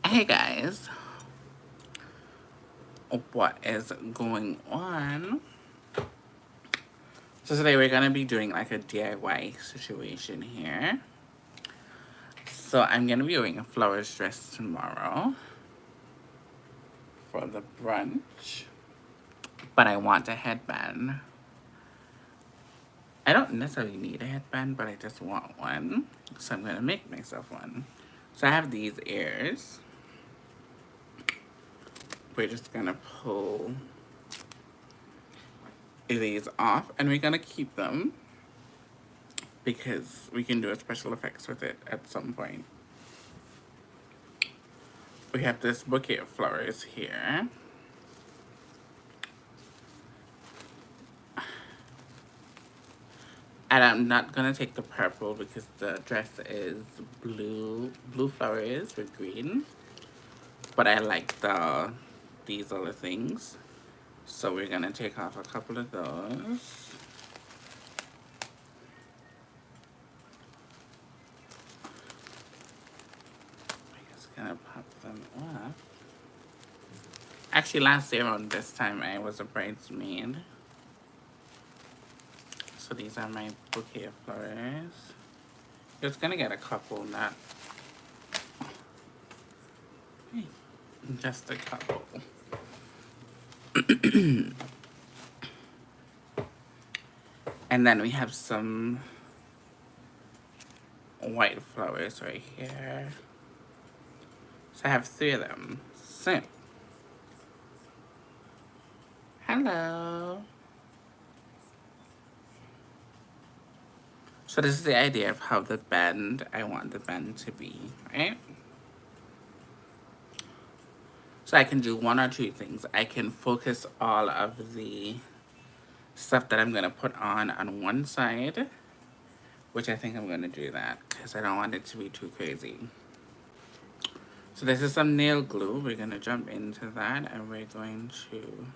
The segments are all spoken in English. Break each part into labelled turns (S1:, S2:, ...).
S1: Hey guys, what is going on? So today we're gonna be doing like a DIY situation here. So I'm gonna be wearing a flowers dress tomorrow for the brunch, but I want a headband. I don't necessarily need a headband, but I just want one. So I'm gonna make myself one. So I have these ears. We're just gonna pull these off and we're gonna keep them because we can do a special effects with it at some point. We have this bouquet of flowers here. And I'm not gonna take the purple because the dress is blue flowers with green. But I like these other things. So we're gonna take off a couple of those. I'm just gonna pop them off. Actually, last year around this time I was a bridesmaid. So these are my bouquet of flowers. Just gonna get a couple, not just a couple. And then we have some white flowers right here. So I have 3 of them. So, hello. So this is the idea of how the band, I want the band to be, right? So I can do 1 or 2 things. I can focus all of the stuff that I'm gonna put on one side, which I think I'm gonna do that because I don't want it to be too crazy. So this is some nail glue. We're gonna jump into that and we're going to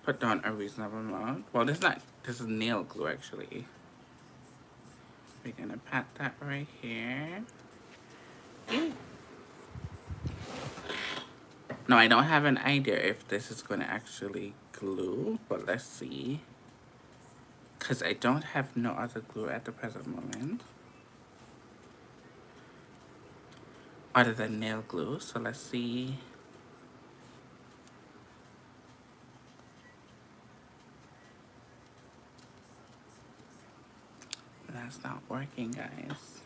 S1: put down a reasonable amount. Well, this is nail glue actually. We're gonna pat that right here. Now I don't have an idea if this is gonna actually glue, but let's see. Cause I don't have no other glue at the present moment. Other than nail glue, so let's see. That's not working, guys.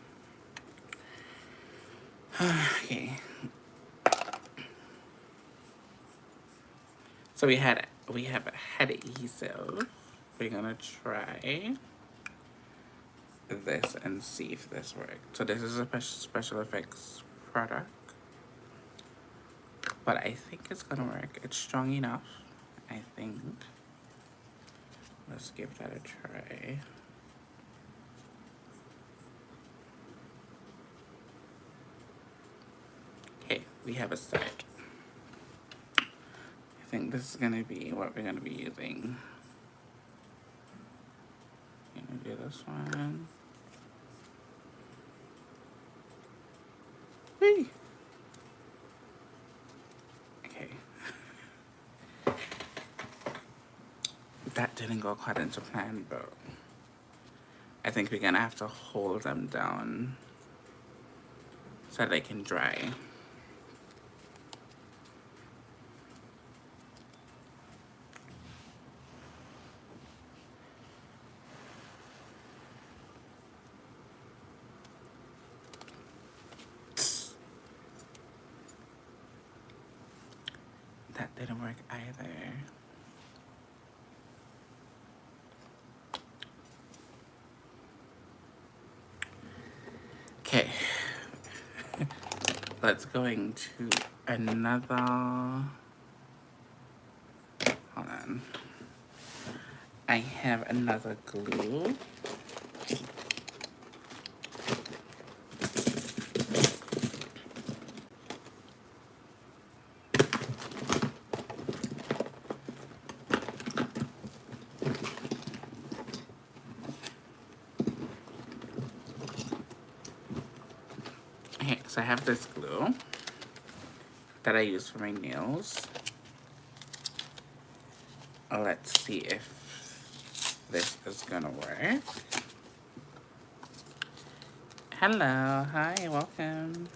S1: Okay. So we have adhesive. We're gonna try this and see if this works. So this is a special effects product, but I think it's gonna work. It's strong enough, I think. Let's give that a try. Okay, we have a start. I think this is gonna be what we're gonna be using. Gonna do this one. Whee! Okay. That didn't go according to plan, but I think we're gonna have to hold them down so they can dry. didn't work either. Okay. Let's go into another. Hold on. I have another glue. Okay, so I have this glue that I use for my nails. Let's see if this is gonna work. Hello, hi, welcome.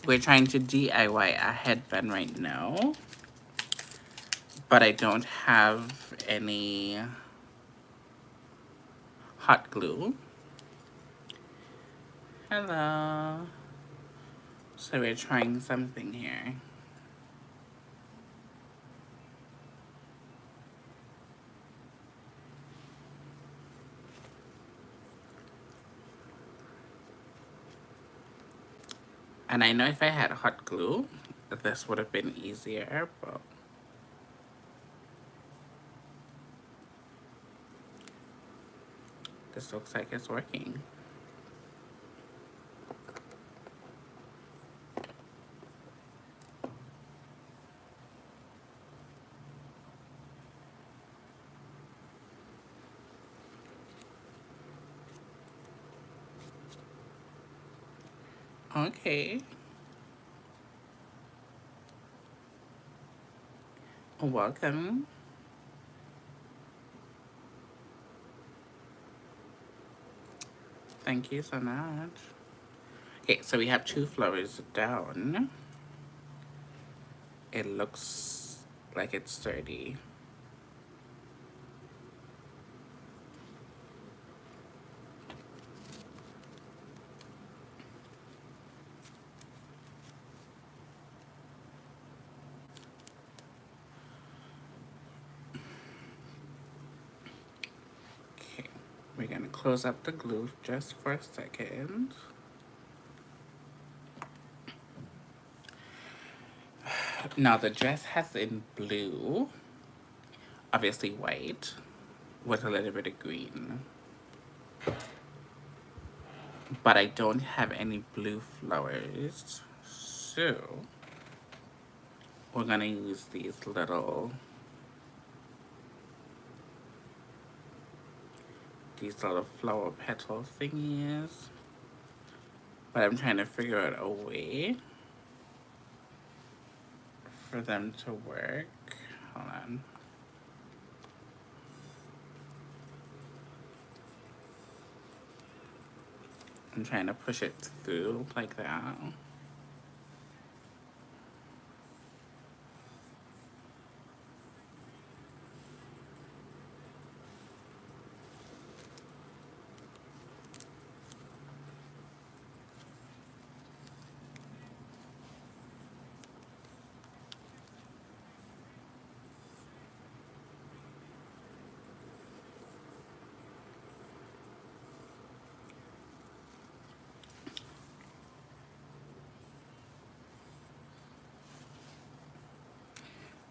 S1: We're trying to DIY a headband right now, but I don't have any hot glue. Hello. So we're trying something here. And I know if I had hot glue, this would have been easier, but this looks like it's working. Okay. Welcome. Thank you so much. Okay, so we have 2 flowers down. It looks like it's sturdy. Okay, we're gonna close up the glue just for a second. Now the dress has in blue, obviously white, with a little bit of green. But I don't have any blue flowers, so we're gonna use these little flower petal thingies. But I'm trying to figure out a way for them to work. Hold on. I'm trying to push it through like that.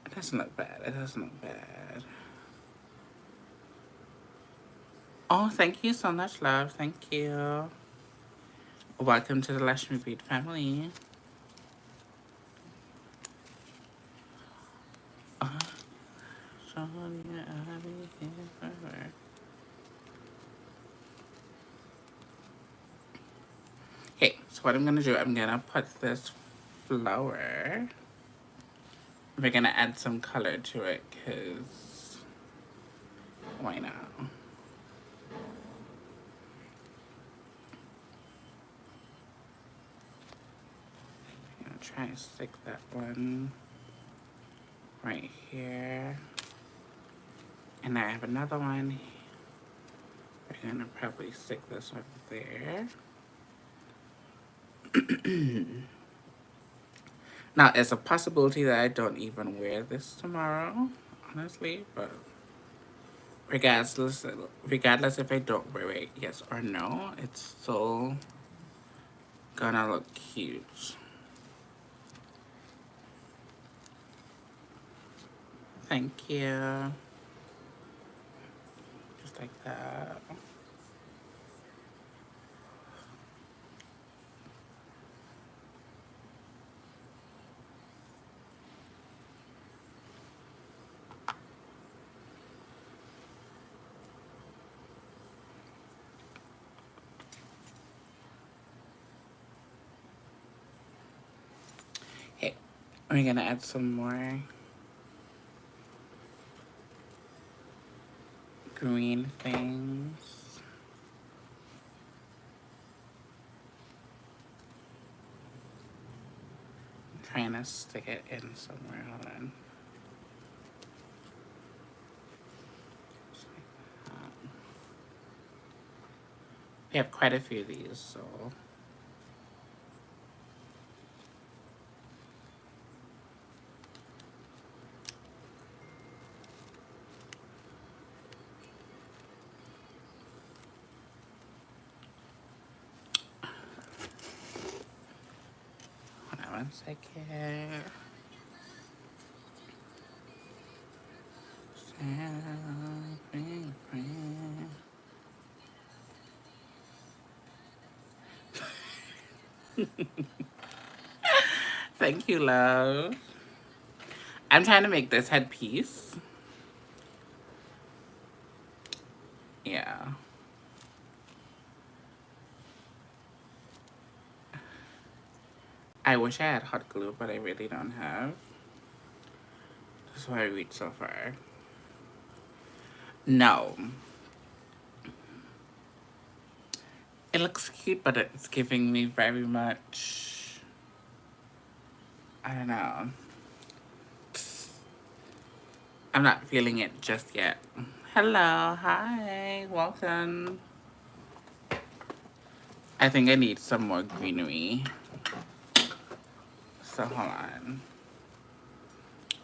S1: It doesn't look bad. It doesn't look bad. Oh, thank you so much, love. Thank you. Welcome to the Lashmebeat family. Okay, so what I'm gonna do, I'm gonna put this flower. We're gonna add some color to it, cause why not? I'm gonna try to stick that one right here. And I have another one. We're gonna probably stick this one there. Now, it's a possibility that I don't even wear this tomorrow, honestly, but regardless, regardless if I don't wear it, yes or no, it's still gonna look cute. Thank you. Just like that. Okay, we're gonna add some more green things. I'm trying to stick it in somewhere. Hold on. We have quite a few of these, so. Hold on one second. Thank you, love. I'm trying to make this headpiece. Yeah. I wish I had hot glue, but I really don't have. That's why I reached so far. No. It looks cute, but it's giving me very much, I don't know. I'm not feeling it just yet. Hello, hi, welcome. I think I need some more greenery. So hold on.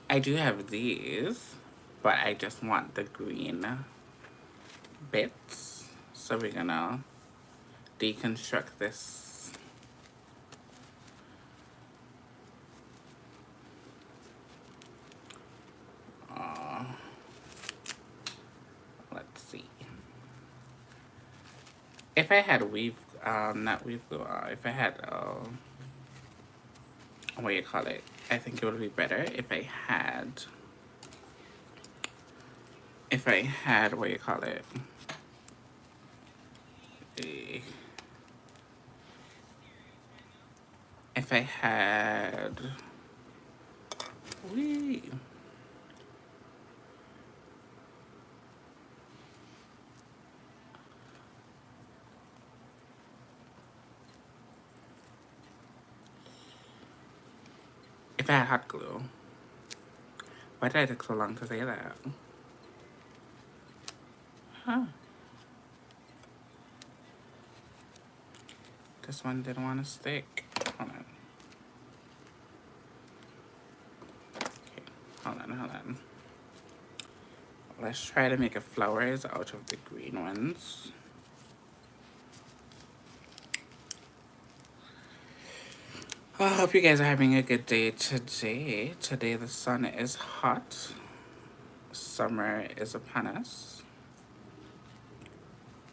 S1: I do have these, but I just want the green bits. So we're gonna deconstruct this. Let's see. If I had weave, not weave glue, if I had, what do you call it? I think it would be better if I had, what do you call it? If I had, if I had hot glue. Why did I take so long to say that? Huh. This one didn't want to stick. Hold on. Okay, hold on. Let's try to make a flowers out of the green ones. I hope you guys are having a good day today. Today the sun is hot. Summer is upon us.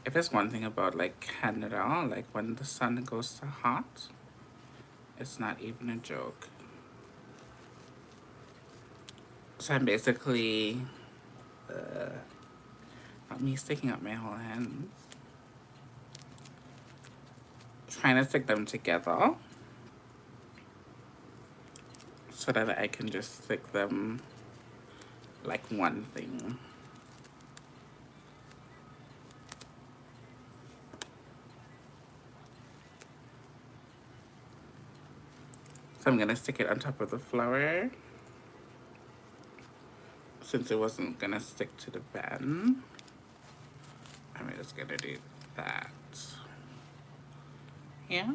S1: If there's one thing about like Canada, like when the sun goes to hot, it's not even a joke. So I'm basically, not me sticking up my whole hands, trying to stick them together so that I can just stick them like one thing. So I'm gonna stick it on top of the flower since it wasn't gonna stick to the band. I'm just gonna do that. Yeah.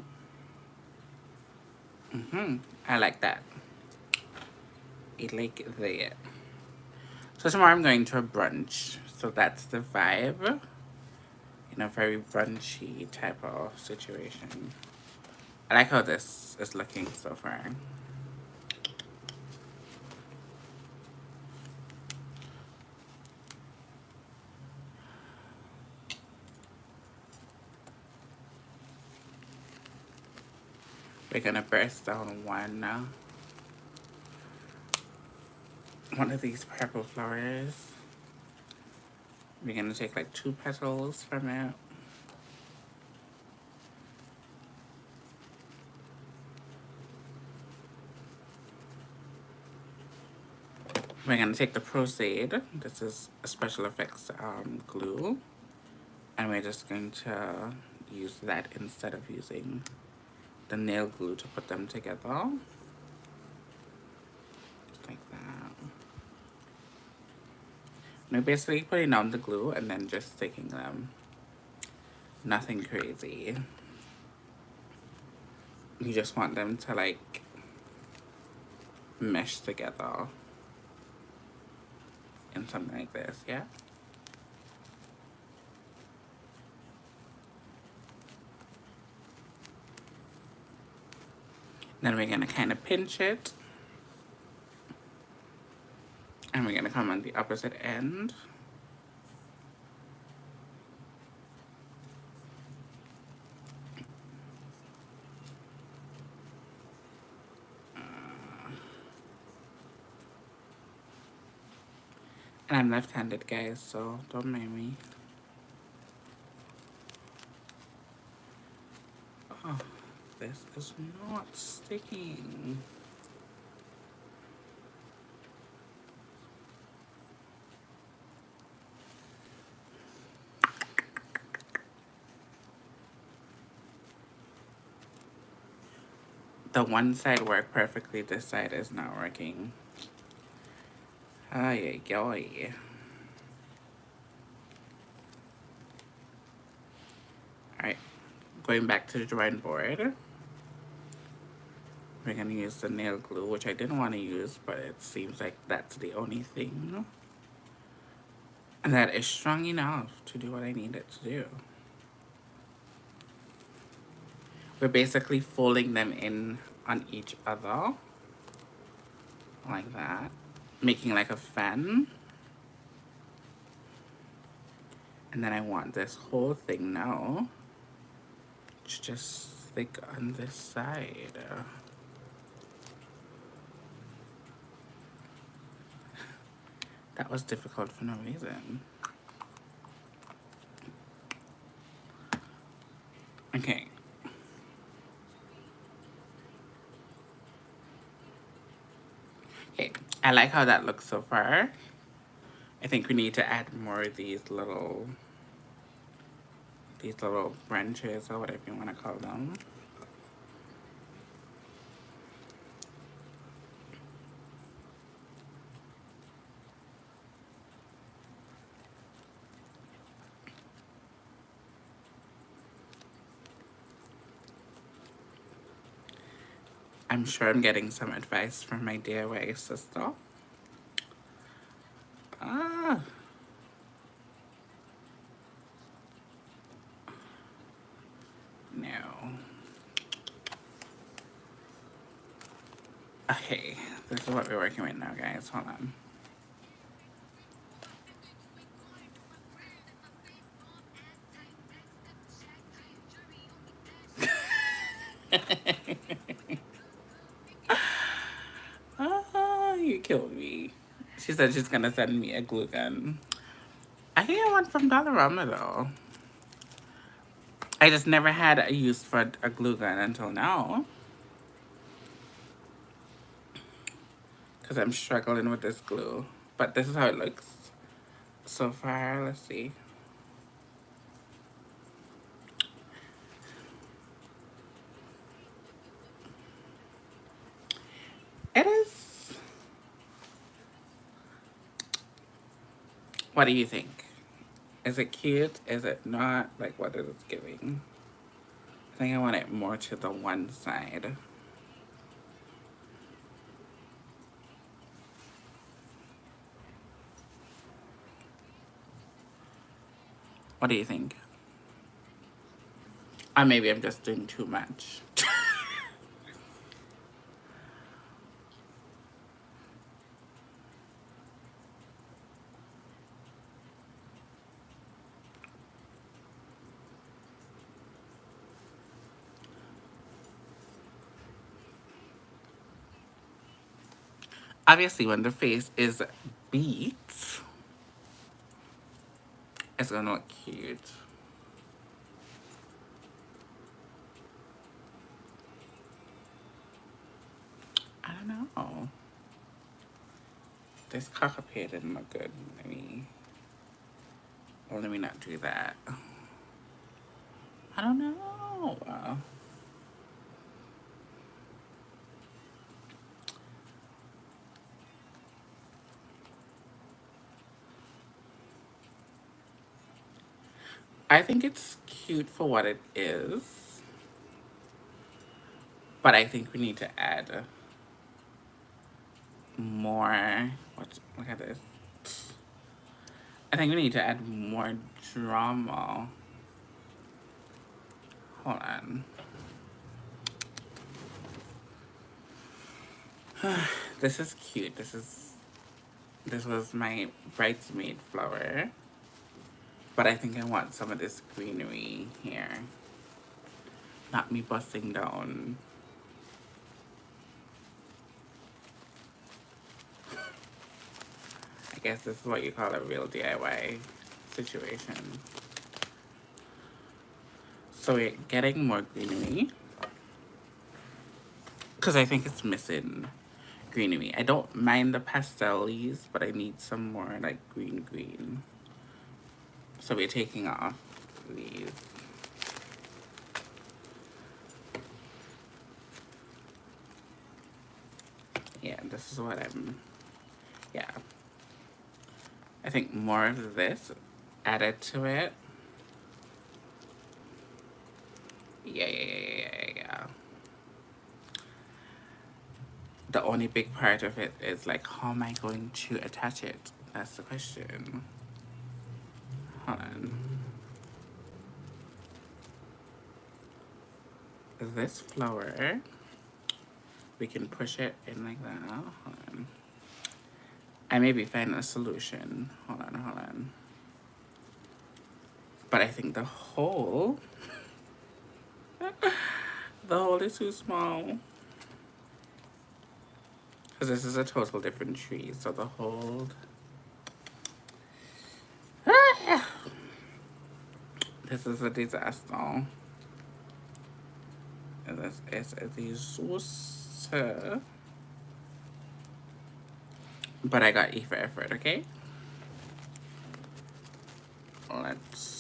S1: I like that. like that. So tomorrow I'm going to a brunch. So that's the vibe. In a very brunchy type of situation. I like how this is looking so far. We're gonna burst down one of these purple flowers. We're gonna take like 2 petals from it. We're gonna take the Proceed. This is a special effects glue. And we're just going to use that instead of using the nail glue to put them together. Just like that. We're basically putting down the glue and then just sticking them. Nothing crazy. You just want them to like mesh together in something like this, yeah? Then we're gonna kind of pinch it. And we're gonna come on the opposite end. And I'm left-handed, guys, so don't mind me. Oh, this is not sticking. The one side worked perfectly, this side is not working. Ay, ay, ay. Alright, going back to the drawing board. We're gonna use the nail glue, which I didn't want to use, but it seems like that's the only thing. And that is strong enough to do what I need it to do. We're basically folding them in on each other. Like that. Making like a fan. And then I want this whole thing now to just stick on this side. That was difficult for no reason. Okay. Okay, I like how that looks so far. I think we need to add more of these little branches or whatever you want to call them. I'm sure I'm getting some advice from my DIY sister. Ah. No. Okay, this is what we're working with now, guys. Hold on. Ah, you killed me. She said she's gonna send me a glue gun. I can get one from Dollarama though. I just never had a use for a glue gun until now. Because I'm struggling with this glue. But this is how it looks so far. Let's see. It is. What do you think? Is it cute? Is it not? Like, what is it giving? I think I want it more to the one side. What do you think? Or maybe I'm just doing too much. Obviously, when the face is beat, it's gonna look cute. I don't know. This cockapee didn't look good. Let me not do that. I don't know. I think it's cute for what it is, but I think we need to add more. Look at this. I think we need to add more drama. Hold on. This is cute. This was my bridesmaid flower, but I think I want some of this greenery here. Not me busting down. I guess this is what you call a real DIY situation. So we're getting more greenery, because I think it's missing greenery. I don't mind the pastels, but I need some more like green. So we're taking off these. Yeah, this is what yeah. I think more of this added to it. Yeah. The only big part of it is like, how am I going to attach it? That's the question. Hold on. This flower, we can push it in like that. Hold on. I maybe find a solution. Hold on. But I think the hole is too small. Because this is a total different tree, so the hole... This is a disaster. This is a disaster. But I got E for effort, okay? Let's...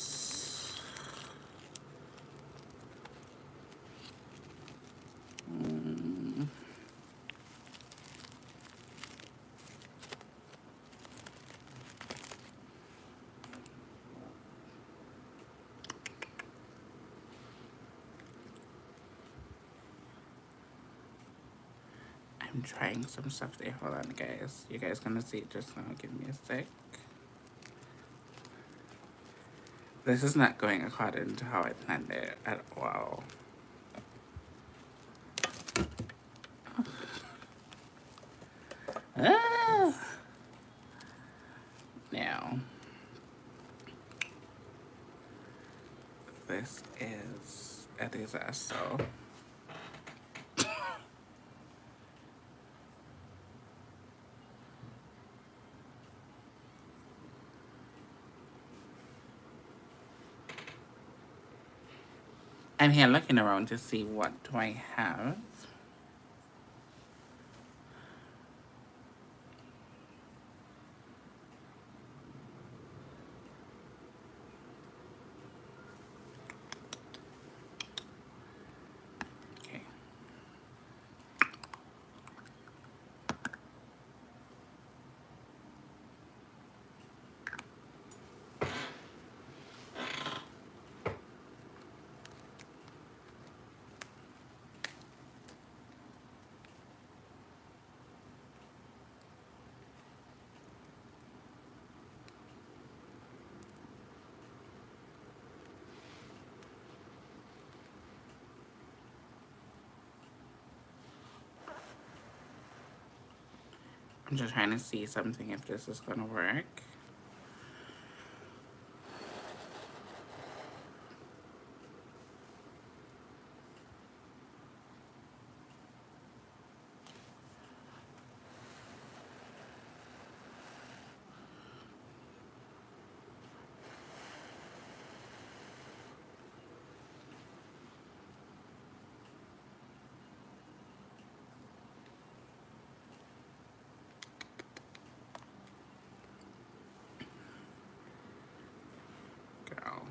S1: I'm trying some stuff there. Hold on, guys. You guys gonna see it just now. Give me a sec. This is not going according to how I planned it at all. Now, this is a disaster. I'm here looking around to see what do I have. Okay. I'm just trying to see something if this is gonna work. Go.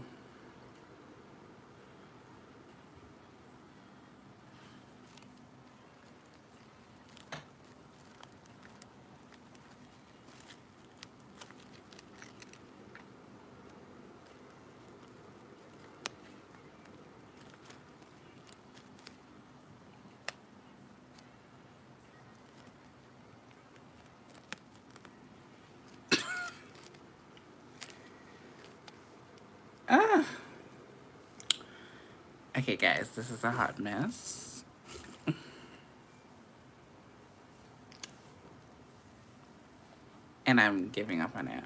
S1: Ah. Okay, guys, this is a hot mess. And I'm giving up on it.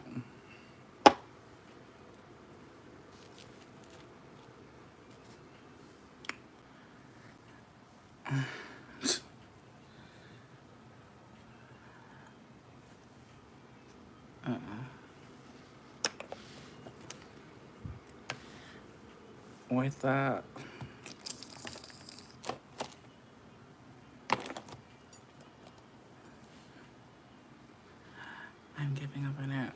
S1: What's that? I'm giving up on it.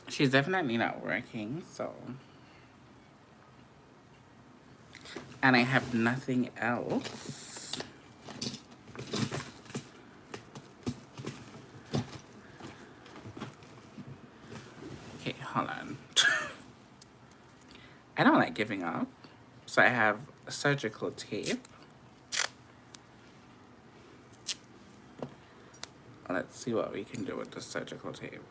S1: She's definitely not working, so. And I have nothing else. Okay, hold on. I don't like giving up. So I have surgical tape. Let's see what we can do with the surgical tape.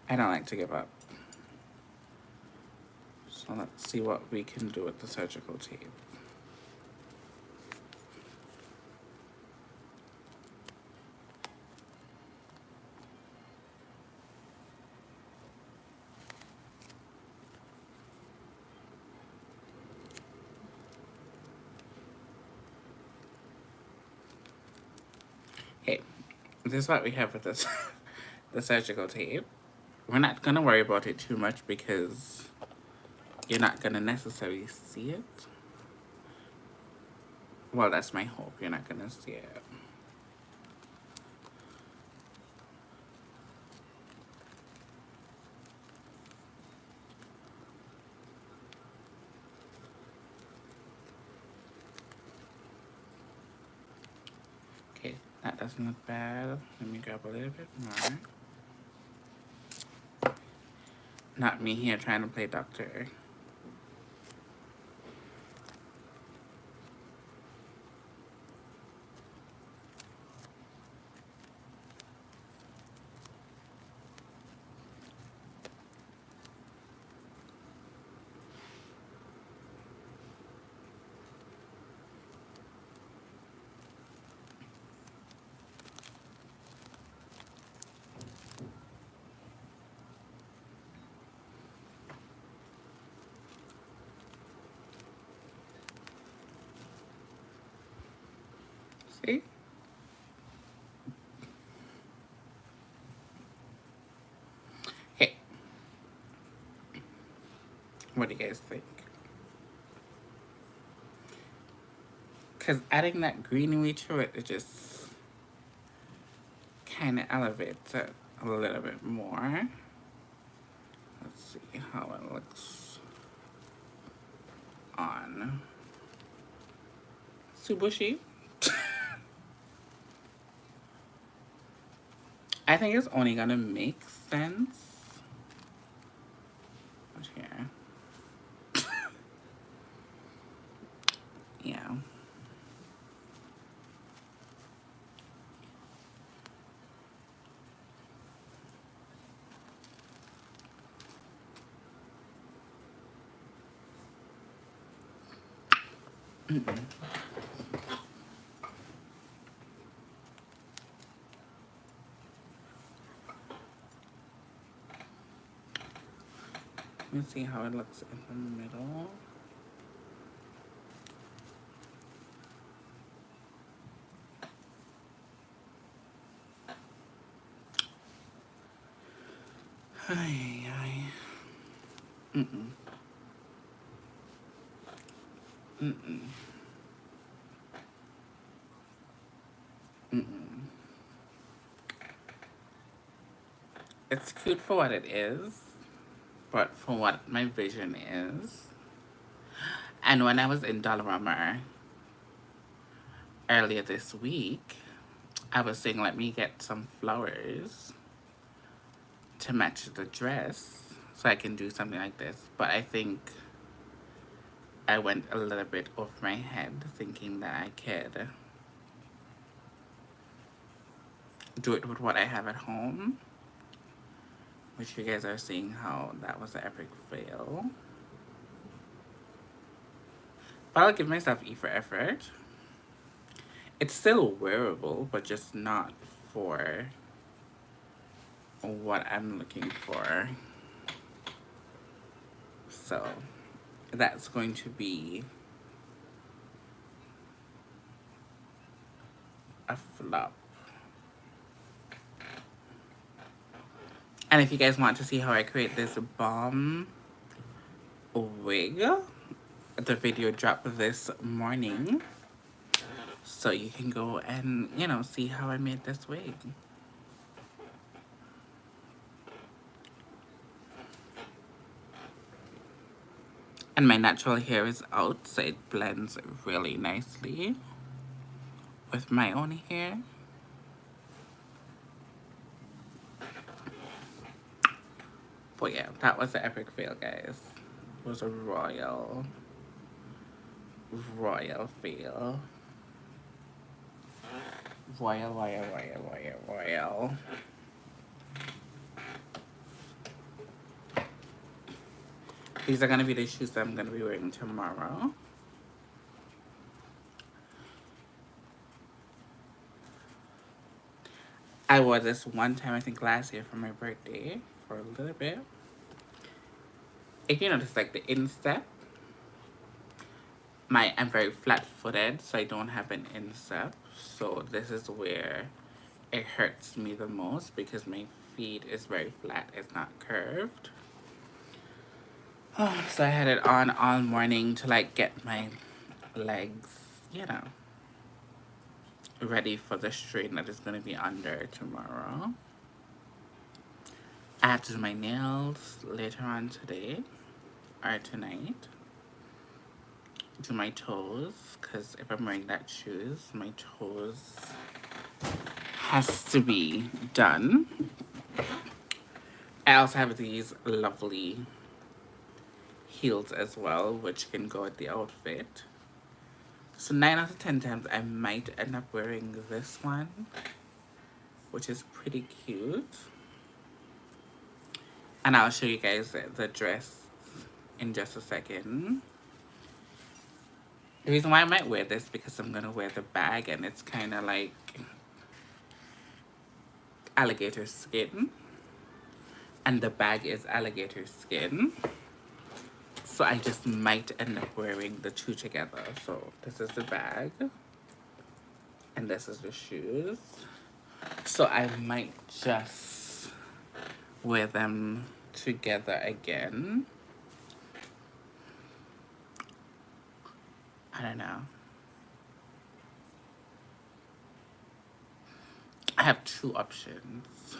S1: I don't like to give up. So let's see what we can do with the surgical tape. Okay, this is what we have with this the surgical tape. We're not gonna worry about it too much because you're not gonna necessarily see it. Well, that's my hope. You're not gonna see it. Okay, that doesn't look bad. Let me grab a little bit more. Not me here trying to play doctor. See? Okay. What do you guys think? Because adding that greenery to it, it just kind of elevates it a little bit more. Let's see how it looks on. Too bushy. I think it's only gonna make sense. What's here? Yeah. Mm-mm. Let me see how it looks in the middle. Ay, ay. Mm-mm. Mm-mm. Mm-mm. It's cute for what it is, but for what my vision is. And when I was in Dollarama earlier this week, I was saying, let me get some flowers to match the dress so I can do something like this. But I think I went a little bit off my head thinking that I could do it with what I have at home, which you guys are seeing how that was an epic fail. But I'll give myself E for effort. It's still wearable, but just not for what I'm looking for. So that's going to be a flop. And if you guys want to see how I create this bomb wig, the video dropped this morning. So you can go and, you know, see how I made this wig. And my natural hair is out, so it blends really nicely with my own hair. But yeah, that was an epic fail, guys. It was a royal fail. Royal. These are gonna be the shoes that I'm gonna be wearing tomorrow. I wore this one time, I think last year for my birthday, for a little bit. If you notice, like the instep, I'm very flat-footed, so I don't have an instep. So this is where it hurts me the most because my feet is very flat, it's not curved. Oh, so I had it on all morning to like get my legs, you know, ready for the strain that is going to be under tomorrow. I have to do my nails later on today or tonight. Do my toes, because if I'm wearing that shoes, my toes has to be done. I also have these lovely heels as well, which can go with the outfit. So 9 out of 10 times I might end up wearing this one, which is pretty cute. And I'll show you guys the dress in just a second. The reason why I might wear this because I'm gonna wear the bag and it's kind of like alligator skin. And the bag is alligator skin. So I just might end up wearing the two together. So this is the bag. And this is the shoes. So I might just wear them together again. I don't know. I have two options.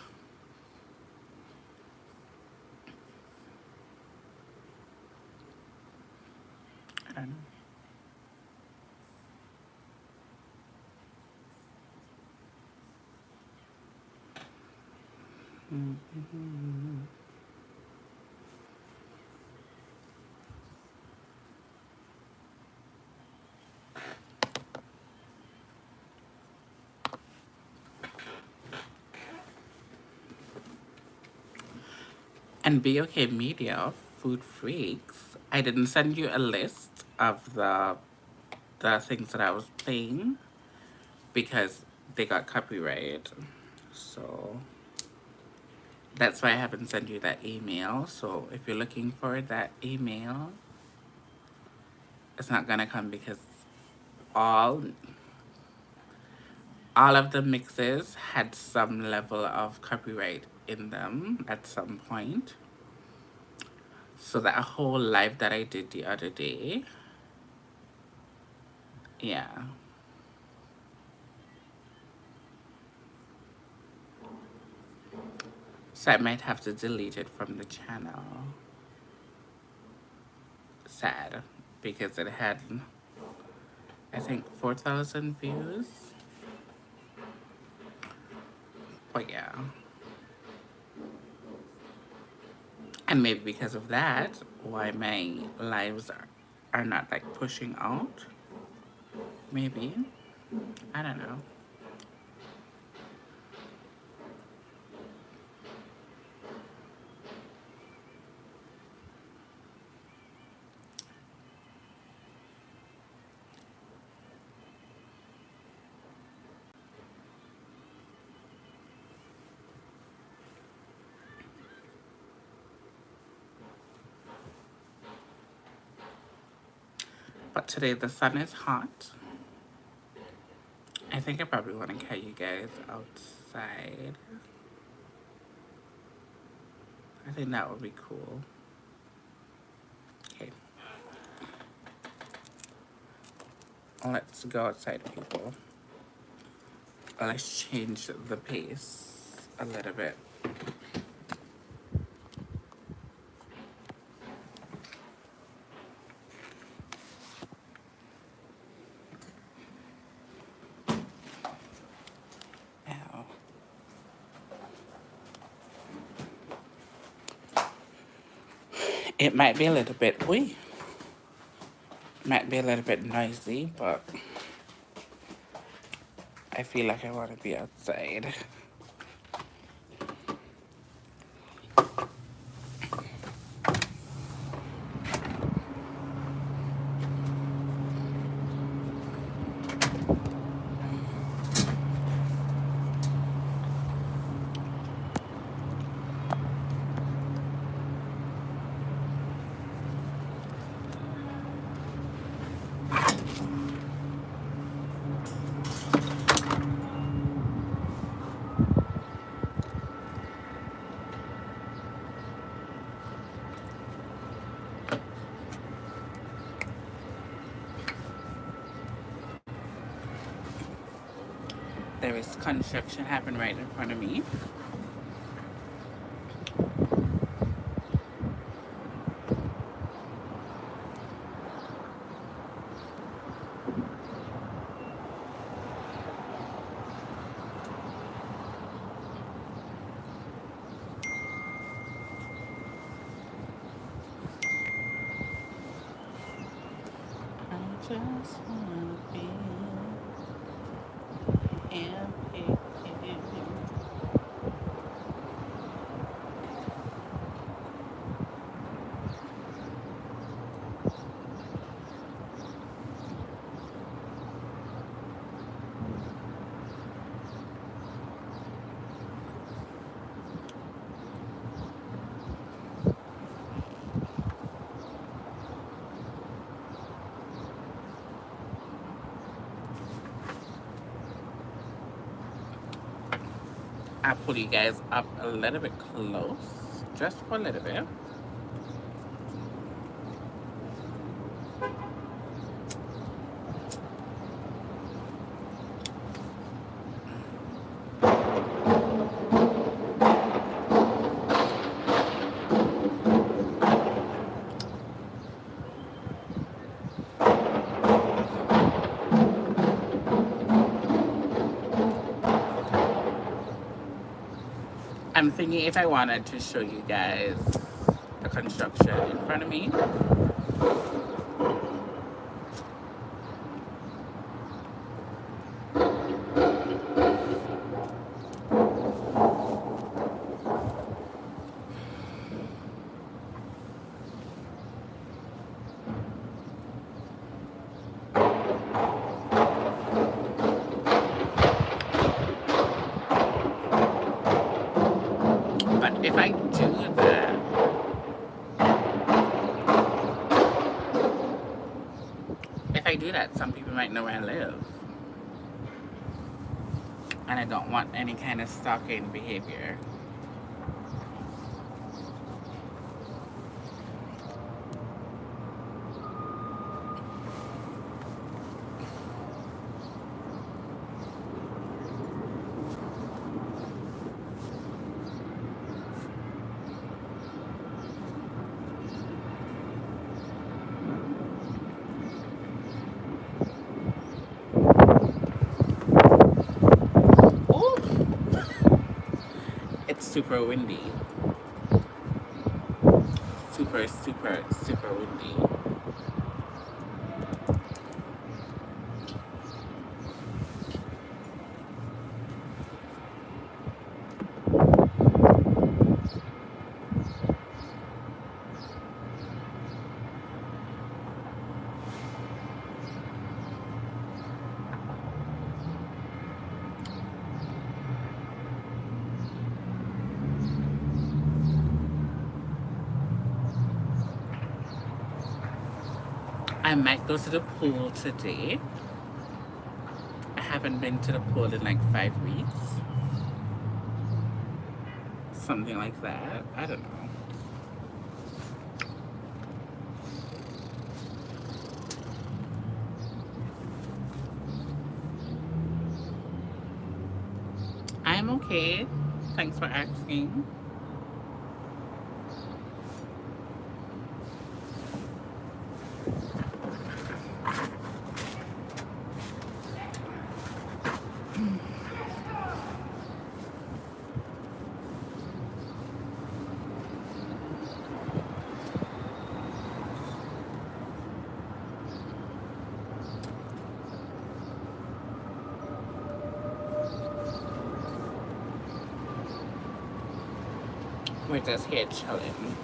S1: I don't know. And Be Okay Media, Food Freaks, I didn't send you a list of the the things that I was playing because they got copyright. So that's why I haven't sent you that email. So if you're looking for that email, it's not gonna come because all of the mixes had some level of copyright in them at some point. So that whole live that I did the other day, yeah. So I might have to delete it from the channel. Sad, because it had, I think, 4,000 views. But yeah. And maybe because of that, why my lives are not like pushing out. Maybe. I don't know. But today the sun is hot. I think I probably want to carry you guys outside. I think that would be cool. Okay. Let's go outside, people. Let's change the pace a little bit. Ow. It might be a little bit, might be a little bit noisy, but I feel like I want to be outside. There is construction happening right in front of me. I just wanna be happy. I'll pull you guys up a little bit close, just for a little bit. I'm thinking if I wanted to show you guys the construction in front of me. If I do that, some people might know where I live. And I don't want any kind of stalking behavior. Ooh, it's super windy. Super, super, super windy. I might go to the pool today. I haven't been to the pool in like 5 weeks. Something like that. I don't know. I'm okay. Thanks for asking. We're just here chilling.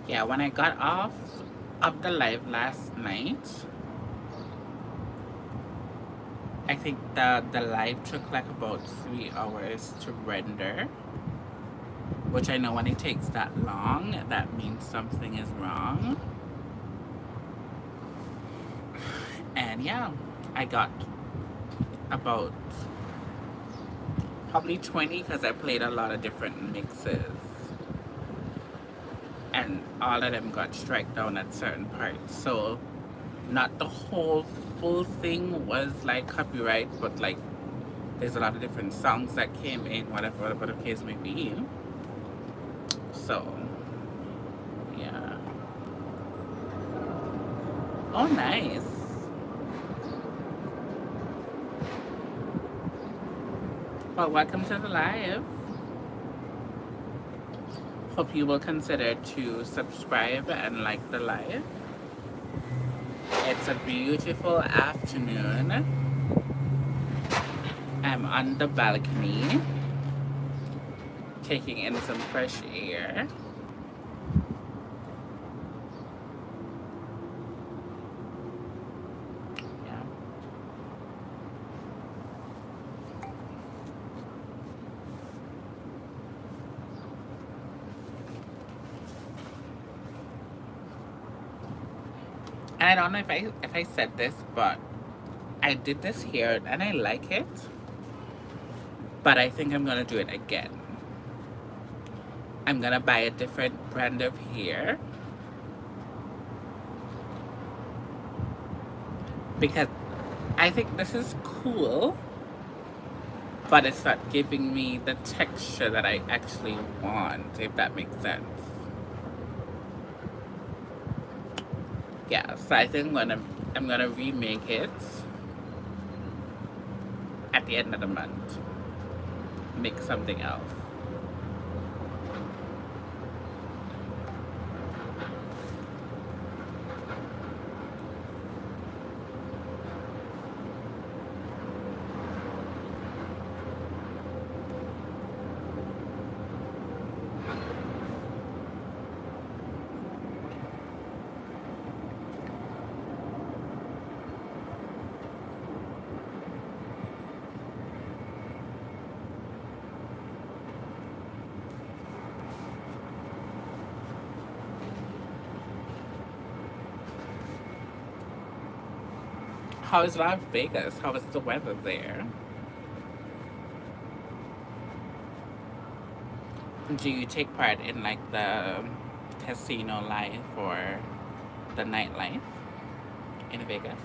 S1: Yeah, when I got off of the live last night, I think the live took like about 3 hours to render, which I know when it takes that long, that means something is wrong. And yeah, I got about probably 20 because I played a lot of different mixes. And all of them got struck down at certain parts. So not the whole full thing was like copyright, but like there's a lot of different songs that came in, whatever the case may be. So yeah. Oh, nice. Well, welcome to the live. Hope you will consider to subscribe and like the live. It's a beautiful afternoon. I'm on the balcony, taking in some fresh air. Yeah. And I don't know if I said this, but I did this hair and I like it. But I think I'm gonna do it again. I'm gonna buy a different brand of hair because I think this is cool, but it's not giving me the texture that I actually want, if that makes sense. Yeah, so I think I'm gonna remake it at the end of the month. Make something else. How is Las Vegas? How is the weather there? Do you take part in like the casino life or the nightlife in Vegas?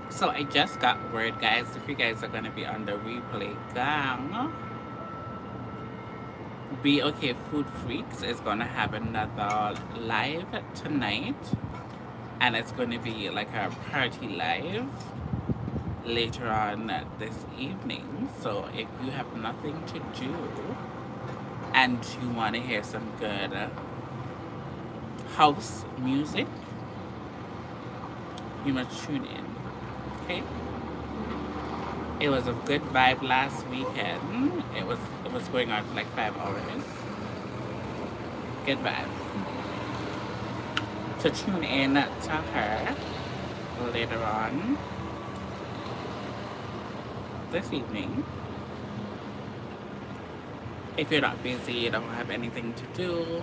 S1: So I just got word, guys, if you guys are going to be on the replay gang, Be Okay Food Freaks is going to have another live tonight. And it's going to be like a party live later on this evening. So if you have nothing to do and you want to hear some good house music, you must tune in. Okay? It was a good vibe last weekend. It was going on for like 5 hours. Good vibes. So tune in to her later on this evening. If you're not busy, you don't have anything to do,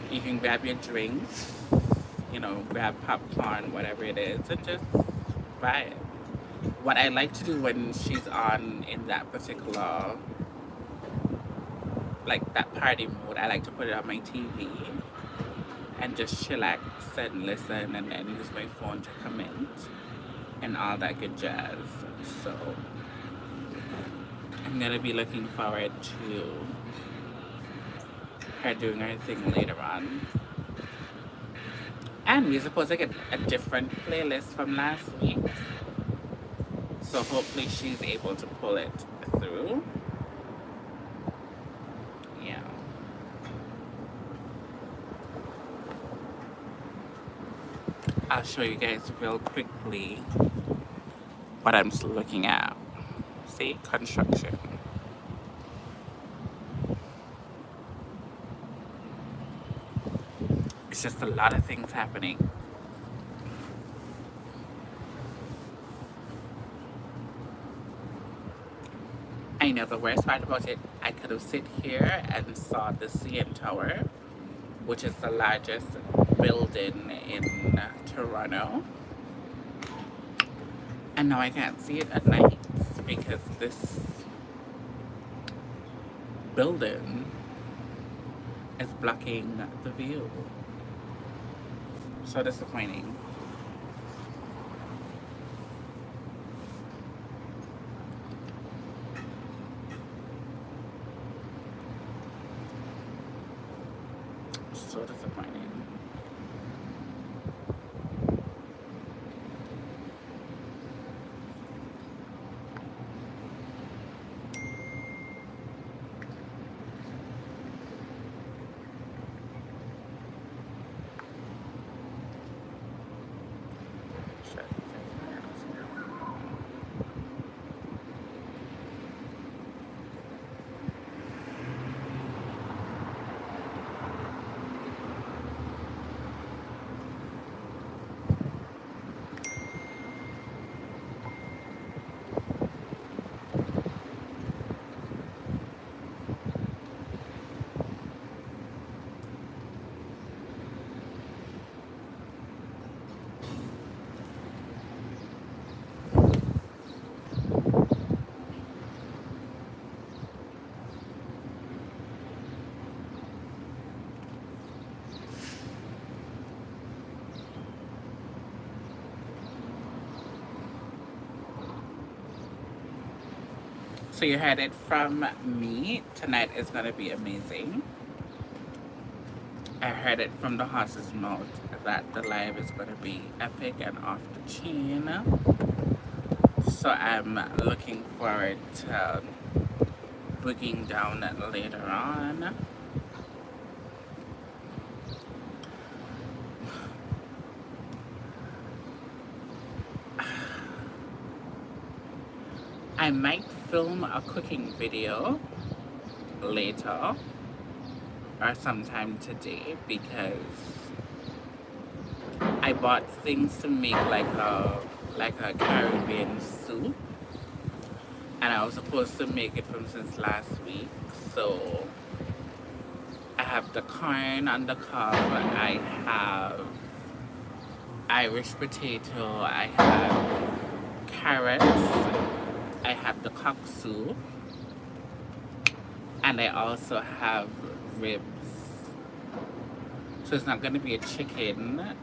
S1: you can grab your drinks, you know, grab popcorn, whatever it is, and just vibe. What I like to do when she's on in that particular, like that party mood, I like to put it on my TV and just chillax and listen and then use my phone to comment and all that good jazz. So I'm gonna be looking forward to her doing her thing later on. And we're supposed to get a different playlist from last week. So hopefully she's able to pull it through. Yeah. I'll show you guys real quickly what I'm looking at. See, construction. It's just a lot of things happening. I know the worst part about it, I could have sit here and saw the CN Tower, which is the largest building in Toronto. And now I can't see it at night because this building is blocking the view. So disappointing. So disappointing. So you heard it from me. Tonight is going to be amazing. I heard it from the horse's mouth that the live is going to be epic and off the chain. So I'm looking forward to breaking down later on. I might film a cooking video later or sometime today because I bought things to make like a Caribbean soup, and I was supposed to make it from since last week. So I have the corn on the cob, I have Irish potato, I have carrots, I have the cock soup, and I also have ribs. So it's not going to be a chicken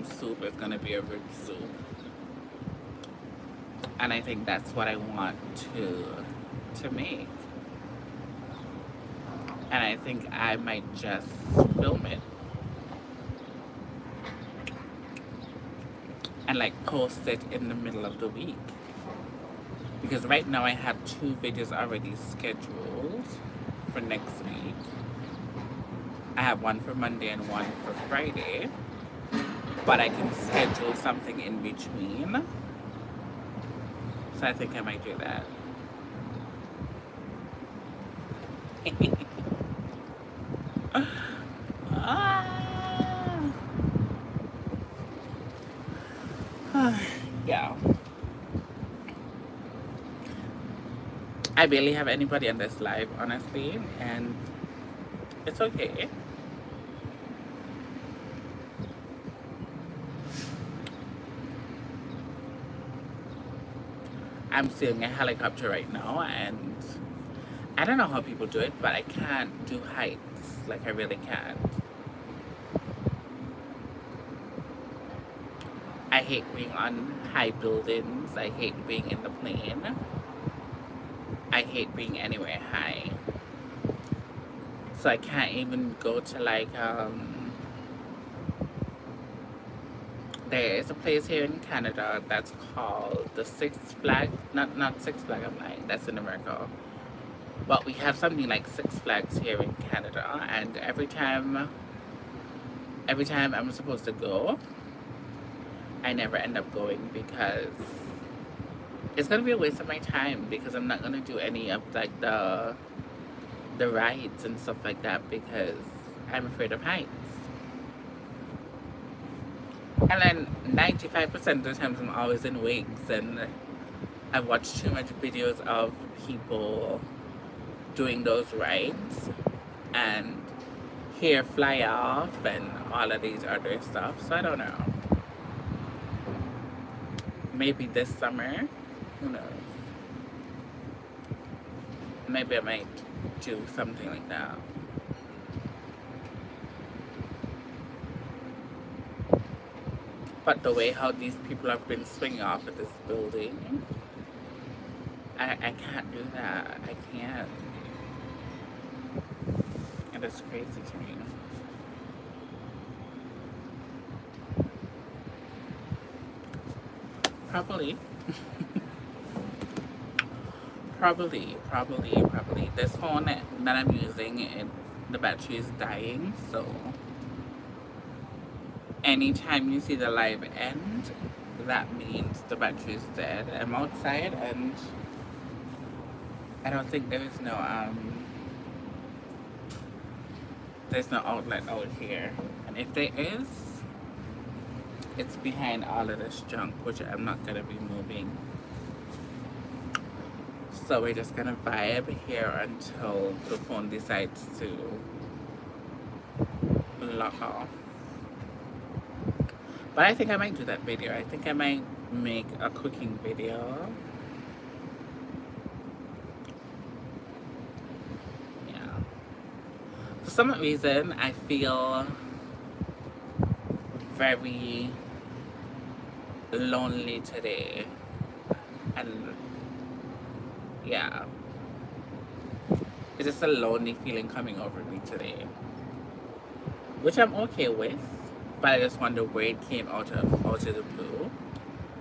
S1: soup, it's going to be a rib soup. And I think that's what I want to make. And I think I might just film it and like post it in the middle of the week. Because right now I have 2 videos already scheduled for next week. I have one for Monday and one for Friday. But I can schedule something in between. So I think I might do that. Yeah. I barely have anybody on this live, honestly, and it's okay. I'm seeing a helicopter right now, and I don't know how people do it, but I can't do heights. Like, I really can't. I hate being on high buildings. I hate being in the plane. I hate being anywhere high. So I can't even go to like, there is a place here in Canada that's called the Six Flags. Not Six Flags, I'm lying, that's in America. But we have something like Six Flags here in Canada, and every time I'm supposed to go, I never end up going because it's gonna be a waste of my time, because I'm not gonna do any of like the rides and stuff like that because I'm afraid of heights. And then 95% of the times I'm always in wigs, and I've watched too much videos of people doing those rides and hair fly off and all of these other stuff. So I don't know. Maybe this summer, who knows? Maybe I might do something like that. But the way how these people have been swinging off of this building, I can't do that. I can't. And it's crazy to me. Probably. Probably. This phone that I'm using, the battery is dying, so anytime you see the live end, that means the battery is dead. I'm outside and I don't think there's no outlet out here. And if there is, it's behind all of this junk, which I'm not gonna be moving. So we're just gonna vibe here until the phone decides to lock off. But I think I might do that video. I think I might make a cooking video. Yeah. For some reason, I feel very lonely today. And yeah, it's just a lonely feeling coming over me today, which I'm okay with, but I just wonder where it came out of the blue.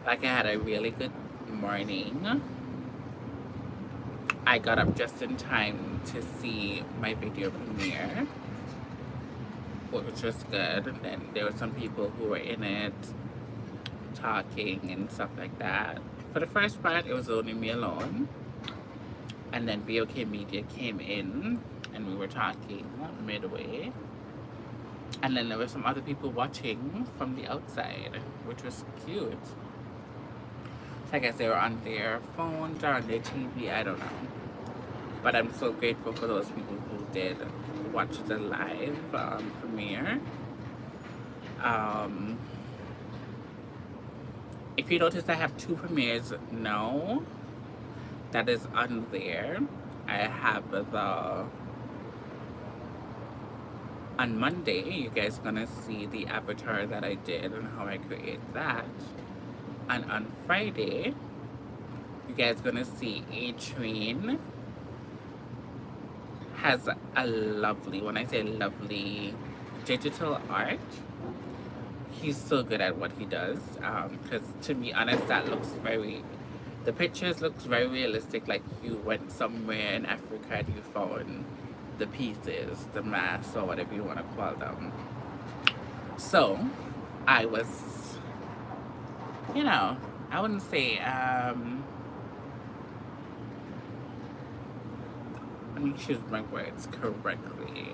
S1: Like, I had a really good morning. I got up just in time to see my video premiere, which was good. And then there were some people who were in it talking and stuff like that. For the first part, it was only me alone. And then BOK Media came in and we were talking midway. And then there were some other people watching from the outside, which was cute. So I guess they were on their phones or on their TV, I don't know. But I'm so grateful for those people who did watch the live premiere. If you notice, I have 2 premieres now. That is on there. I have the... On Monday, you guys are gonna see the avatar that I did and how I create that. And on Friday, you guys are gonna see A-Train has a lovely, when I say lovely, digital art. He's so good at what he does. Because to be honest, that looks very... The pictures looks very realistic, like you went somewhere in Africa and you found the pieces, the masks, or whatever you want to call them. So, I was, you know, I wouldn't say, let me choose my words correctly.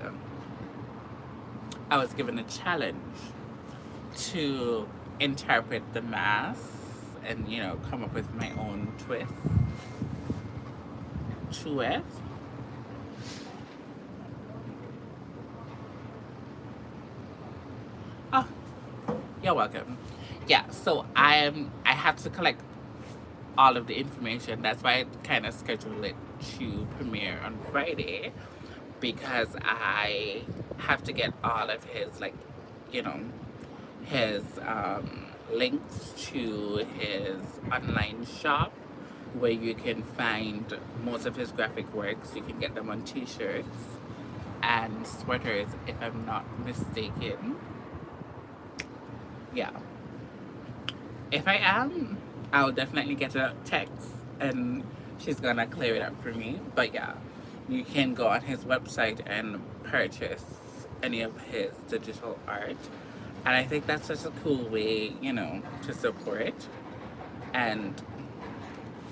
S1: I was given a challenge to interpret the masks and, you know, come up with my own twist to it. Oh, you're welcome. Yeah, so I have to collect all of the information. That's why I kind of scheduled it to premiere on Friday, because I have to get all of his, like, you know, his links to his online shop where you can find most of his graphic works. You can get them on t-shirts and sweaters, if I'm not mistaken. Yeah. If I am, I'll definitely get a text and she's gonna clear it up for me. But yeah, you can go on his website and purchase any of his digital art. And I think that's such a cool way, you know, to support. And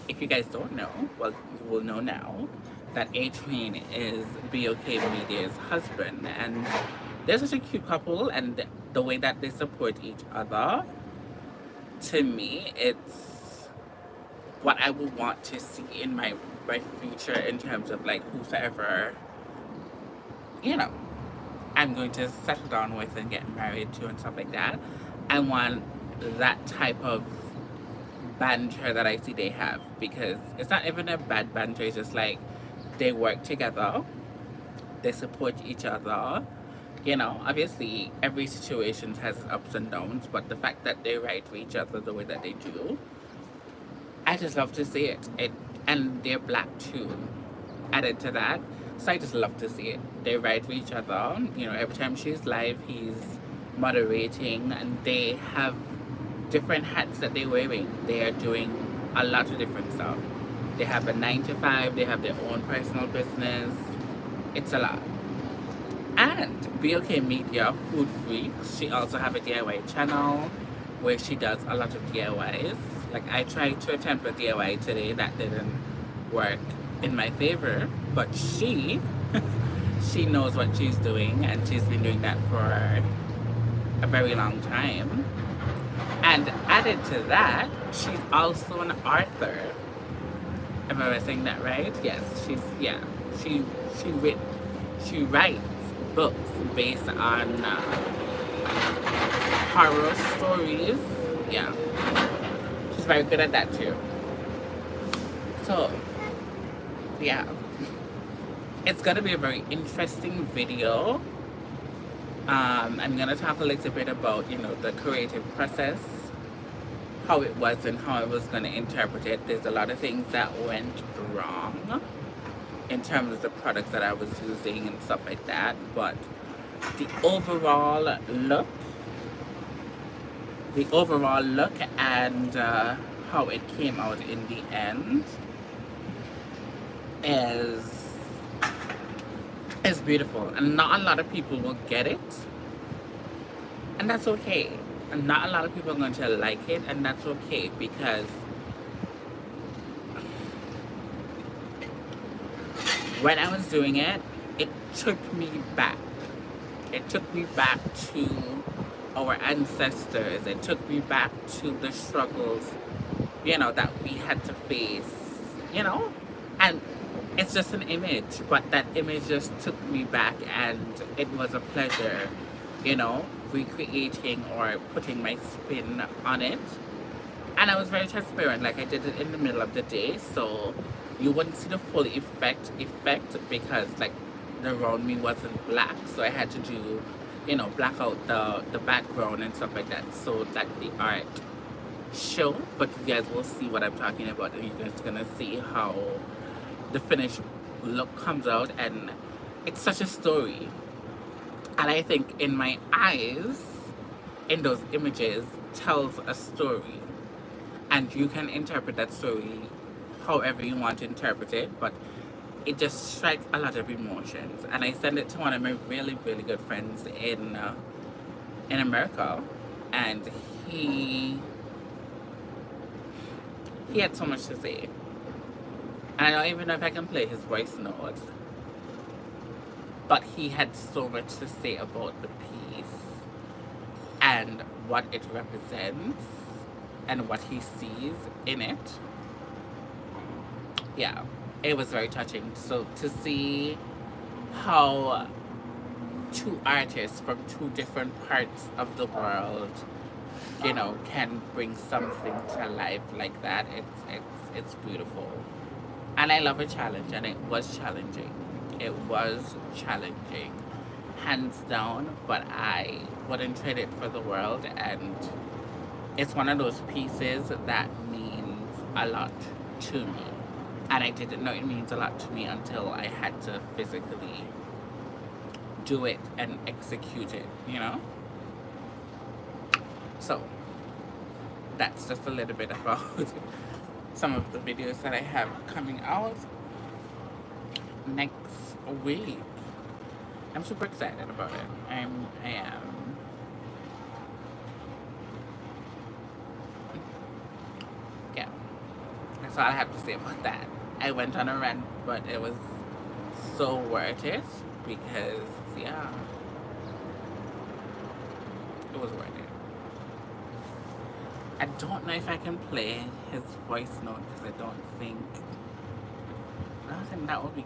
S1: if you guys don't know, well, you will know now that A-Train is BOK Media's husband. And they're such a cute couple, and the way that they support each other, to me, it's what I would want to see in my future, in terms of, like, whosoever, you know, I'm going to settle down with and get married to and stuff like that. I want that type of banter that I see they have, because it's not even a bad banter. It's just like they work together, they support each other. You know, obviously every situation has ups and downs, but the fact that they write for each other the way that they do, I just love to see it. And they're black too, added to that. So I just love to see it. They write for each other. You know, every time she's live, he's moderating, and they have different hats that they're wearing. They are doing a lot of different stuff. They have a 9-to-5, they have their own personal business. It's a lot. And BOK Media, Food Freaks, she also have a DIY channel where she does a lot of DIYs. Like, I tried to attempt a DIY today that didn't work in my favor, but she knows what she's doing, and she's been doing that for a very long time. And added to that, she's also an author. Am I saying that right? Yes, she writes books based on horror stories. Yeah, she's very good at that too. So, yeah, it's gonna be a very interesting video. I'm gonna talk a little bit about, you know, the creative process, how it was and how I was gonna interpret it. There's a lot of things that went wrong in terms of the products that I was using and stuff like that, but the overall look, and how it came out in the end is beautiful, and not a lot of people will get it, and that's okay. And not a lot of people are going to like it, and that's okay, because when I was doing it, it took me back. It took me back to our ancestors. It took me back to the struggles, you know, that we had to face, you know? And it's just an image, but that image just took me back, and it was a pleasure, you know, recreating or putting my spin on it. And I was very transparent, like I did it in the middle of the day, so you wouldn't see the full effect because like the around me wasn't black, so I had to do, you know, black out the background and stuff like that, so that the art show. But you guys will see what I'm talking about, and you're just gonna see how the finished look comes out. And it's such a story, and I think in my eyes, in those images, tells a story, and you can interpret that story however you want to interpret it, but it just strikes a lot of emotions. And I sent it to one of my really, really good friends in America, and he had so much to say. And I don't even know if I can play his voice note, but he had so much to say about the piece and what it represents and what he sees in it. Yeah, it was very touching. So to see how two artists from two different parts of the world, you know, can bring something to life like that, it's beautiful. And I love a challenge, and it was challenging. It was challenging, hands down, but I wouldn't trade it for the world. And it's one of those pieces that means a lot to me. And I didn't know it means a lot to me until I had to physically do it and execute it, you know? So, that's just a little bit about some of the videos that I have coming out next week. I'm super excited about it. I am. Yeah. That's all I have to say about that. I went on a rant, but it was so worth it because, yeah, it was worth it. I don't know if I can play his voice note because I don't think that would be.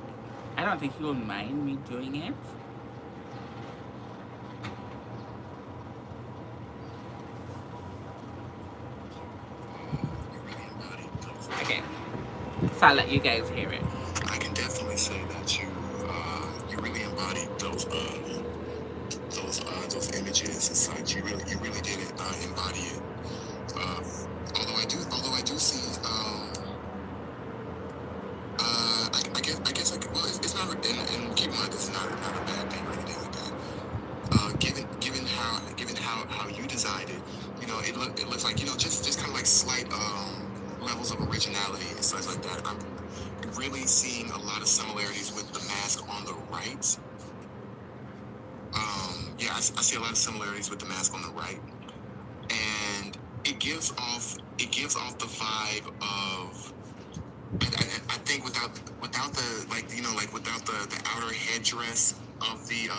S1: I don't think he will mind me doing it. Okay, so I'll let you guys hear it.
S2: I can definitely say that you really embodied those images and such. You really did embody it. Although I do see. I guess well, it's not. And keep in mind, this is not a bad thing or anything like that. Given how you designed it, you know, it looks like, you know, just kind of like slight levels of originality and such like that. I'm really seeing a lot of similarities with the mask on the right. Yeah, I see a lot of similarities with the mask on the right, and it gives off the vibe of. I think without the, like, you know, like without the outer headdress of the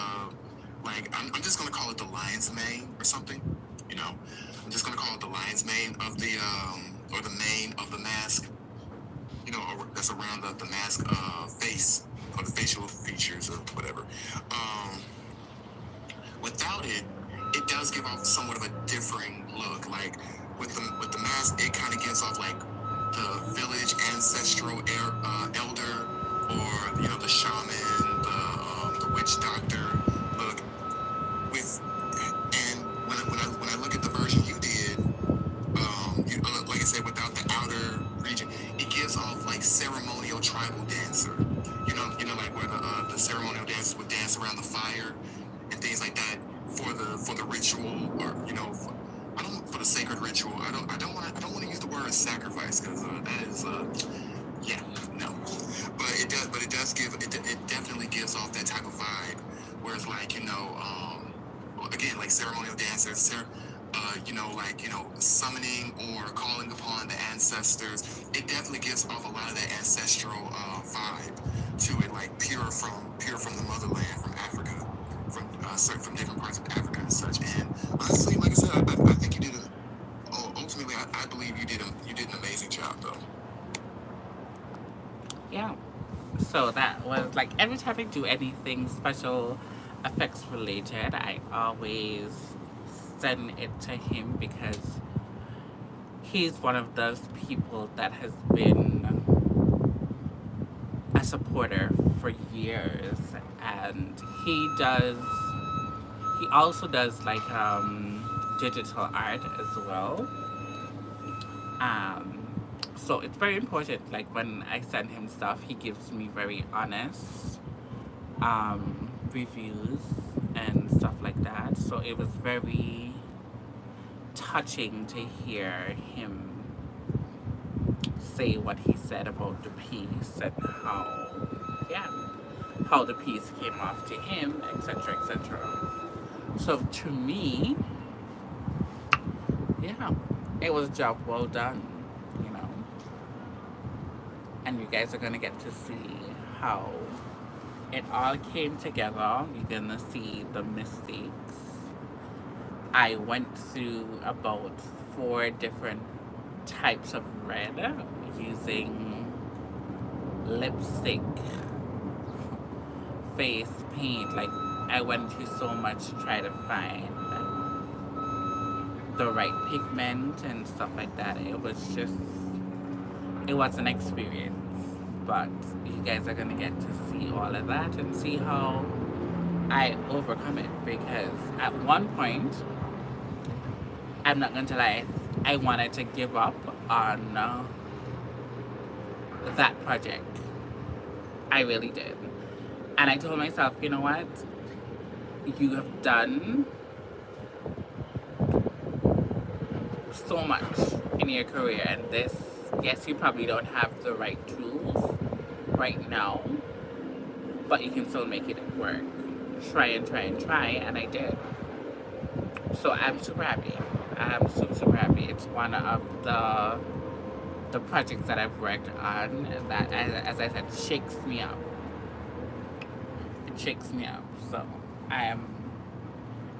S2: like, I'm just gonna call it the lion's mane or something, you know. I'm just gonna call it the lion's mane of the or the mane of the mask, you know, that's around the mask face, or the facial features or whatever. Without it, it does give off somewhat of a differing look. Like with the mask, it kind of gives off like the village ancestral elder, or the shaman, the witch doctor look. With and when I look at the version you did, like I said, without the outer region, it gives off like ceremonial tribal dancer. Like where the ceremonial dancers would dance around the fire and things like that for the ritual, or I don't for the sacred ritual. I don't want to use the word sacrifice, because that is yeah, no. But it does give it definitely gives off that type of vibe, where it's like again, like ceremonial dancers, summoning or calling upon the ancestors. It definitely gives off a lot of that ancestral vibe to it, like pure from the motherland, from Africa, from different parts of Africa and such. And honestly, like I said, I think you did ultimately, I believe you did an amazing job, though.
S1: Yeah. So that was like, every time I do anything special effects related, I always send it to him, because he's one of those people that has been a supporter for years, and he also does like digital art as well. um so it's very important, like when I send him stuff, he gives me very honest reviews and stuff like that. So it was very touching to hear him say what he said about the piece, and yeah, how the piece came off to him, etc., etc. So to me, yeah, it was a job well done, you know. And you guys are gonna get to see how it all came together. You're gonna see the mistakes. I went through about 4 different types of red using lipstick, face paint. Like, I went through so much to try to find the right pigment and stuff like that. It was an experience. But you guys are gonna get to see all of that and see how I overcome it. Because at one point, I'm not gonna lie, I wanted to give up on that project. I really did. And I told myself, you know what? You have done so much in your career, and this, yes, you probably don't have the right tools right now, but you can still make it work. Try and try and try, and I did. So I'm super happy. I'm super, super happy. It's one of the projects that I've worked on that, as I said, shakes me up. It shakes me up. So I am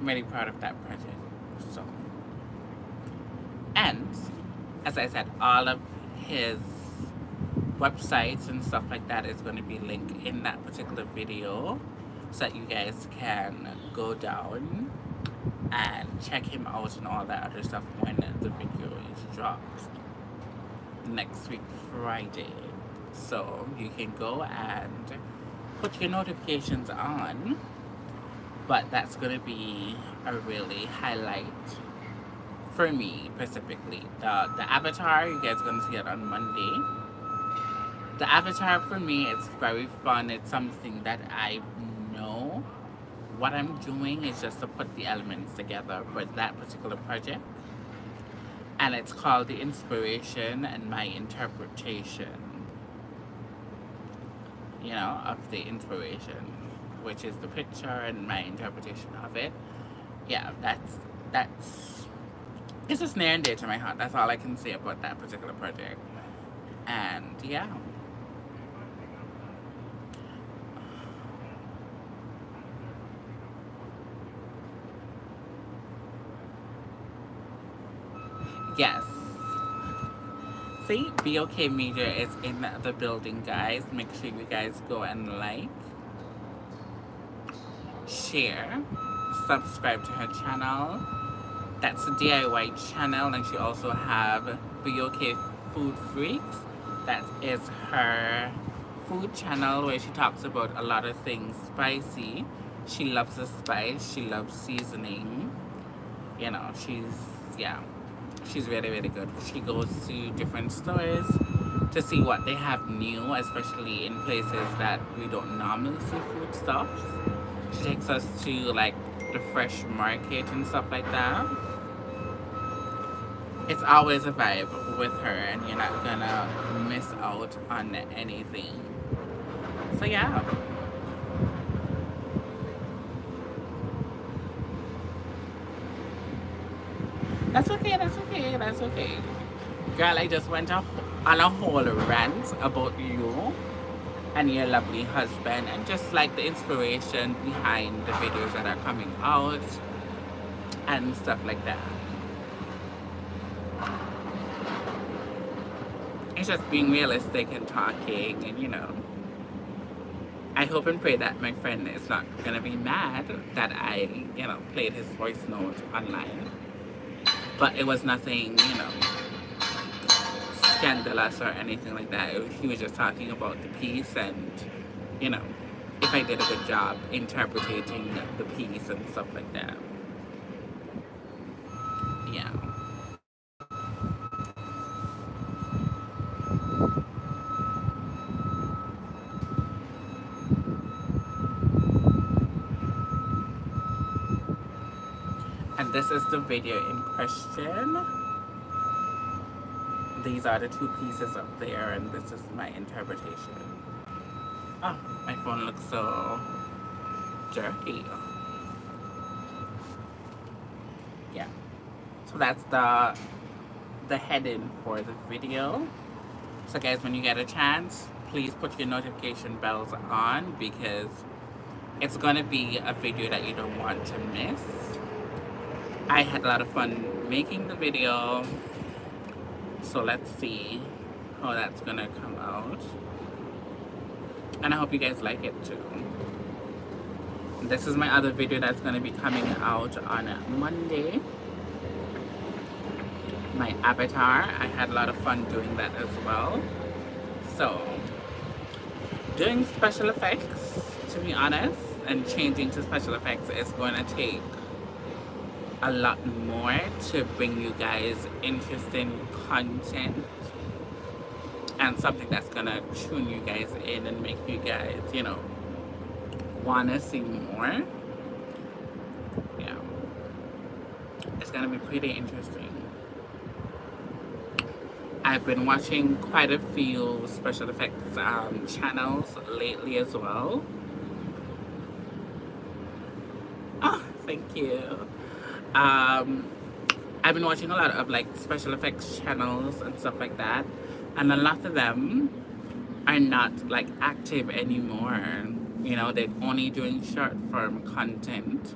S1: really proud of that project. So, and as I said, all of his websites and stuff like that is going to be linked in that particular video, so that you guys can go down and check him out and all that other stuff when the video is dropped next week Friday. So you can go and put your notifications on, but that's going to be a really highlight for me specifically. The avatar, you guys are going to see it on Monday. The avatar for me, it's very fun. It's something that I know what I'm doing is just to put the elements together for that particular project. And it's called The Inspiration and My Interpretation, of the inspiration, which is the picture, and my interpretation of it. Yeah, that's it's just near and dear to my heart. That's all I can say about that particular project. And yeah. Yes. See, BOK Media is in the building, guys. Make sure you guys go and like, share, subscribe to her channel. That's a DIY channel, and she also have BOK Food Freaks. That is her food channel where she talks about a lot of things spicy. She loves the spice. She loves seasoning. You know, she's really, really good. She goes to different stores to see what they have new, especially in places that we don't normally see food stuffs. She takes us to like the fresh market and stuff like that. It's always a vibe with her, and you're not gonna miss out on anything. So yeah. That's okay, that's okay, that's okay. Girl, I just went on a whole rant about you and your lovely husband, and just like the inspiration behind the videos that are coming out and stuff like that. It's just being realistic and talking, and you know, I hope and pray that my friend is not gonna be mad that I, you know, played his voice note online. But it was nothing, you know, scandalous or anything like that. He was just talking about the piece, and, you know, if I did a good job interpreting the piece and stuff like that. Yeah. And this is the video in question. These are the two pieces up there, and this is my interpretation. Oh, my phone looks so jerky. Yeah. So that's the heading for the video. So guys, when you get a chance, please put your notification bells on, because it's gonna be a video that you don't want to miss. I had a lot of fun making the video, so let's see how that's gonna come out. And I hope you guys like it too. This is my other video that's gonna be coming out on Monday. My avatar. I had a lot of fun doing that as well. So, doing special effects, to be honest, and changing to special effects is going to take a lot more to bring you guys interesting content and something that's going to tune you guys in and make you guys, you know, want to see more. Yeah. It's going to be pretty interesting. I've been watching quite a few special effects channels lately as well. Oh, thank you. I've been watching a lot of like special effects channels and stuff like that, and a lot of them are not like active anymore. You know, they're only doing short form content,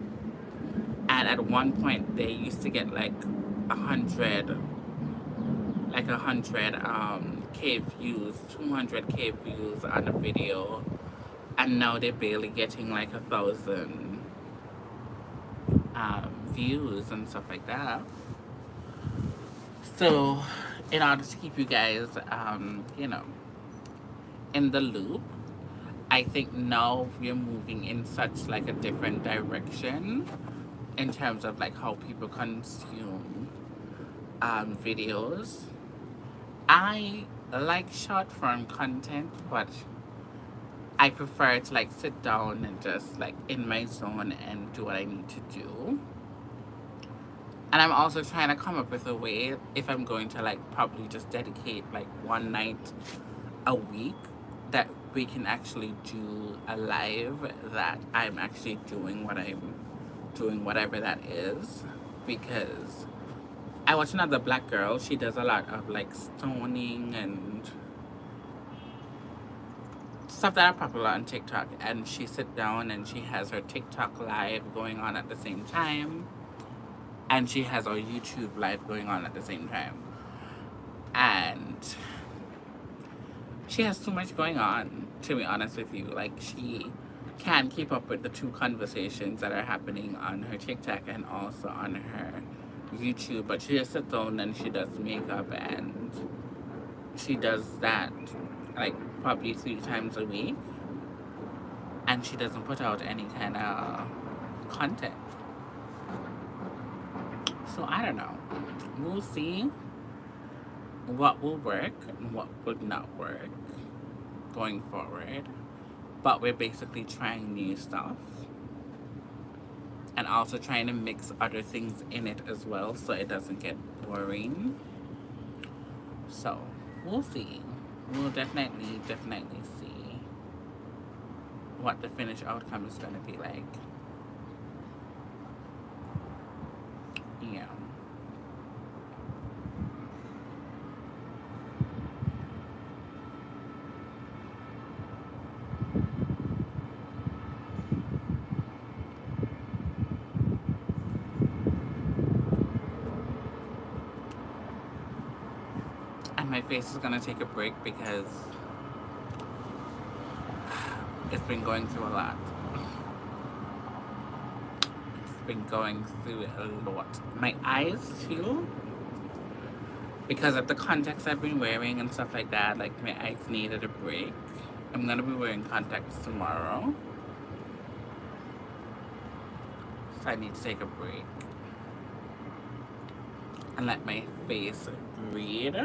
S1: and at one point they used to get like 100 K views, 200K views on a video, and now they're barely getting like 1,000 views and stuff like that. So in order to keep you guys you know, in the loop, I think now we're moving in such like a different direction in terms of like how people consume videos. I like short form content, but I prefer to like sit down and just like in my zone and do what I need to do. And I'm also trying to come up with a way, if I'm going to like probably just dedicate like one night a week, that we can actually do a live that I'm actually doing what I'm doing, whatever that is. Because I watch another black girl, she does a lot of like stoning and stuff that are popular on TikTok, and she sit down and she has her TikTok live going on at the same time, and she has her YouTube live going on at the same time, and she has too much going on, to be honest with you. Like, she can't keep up with the two conversations that are happening on her TikTok and also on her YouTube. But she just sits down and she does makeup, and she does that like probably 3 times a week, and she doesn't put out any kind of content. So I don't know. We'll see what will work and what would not work going forward. But we're basically trying new stuff and also trying to mix other things in it as well so it doesn't get boring. So we'll see. We'll definitely see what the finished outcome is going to be like. Yeah. And my face is going to take a break because it's been going through a lot. It's been going through a lot. My eyes too, because of the contacts I've been wearing and stuff like that, like my eyes needed a break. I'm gonna be wearing contacts tomorrow, so I need to take a break and let my face breathe.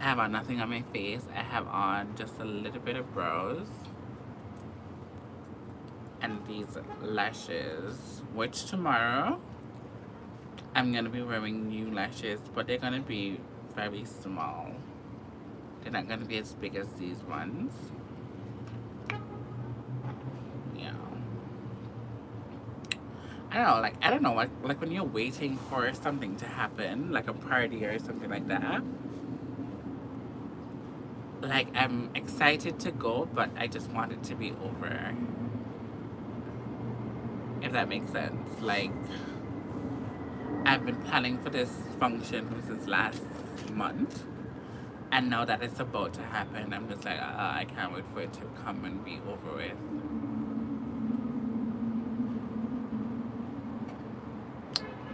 S1: I have on nothing on my face. I have on just a little bit of brows and these lashes, which tomorrow I'm gonna be wearing new lashes, but they're gonna be very small. They're not gonna be as big as these ones. Yeah. I don't know, like when you're waiting for something to happen, like a party or something like that. Like, I'm excited to go, but I just want it to be over. If that makes sense. Like, I've been planning for this function since last month. And now that it's about to happen, I'm just like, I can't wait for it to come and be over with.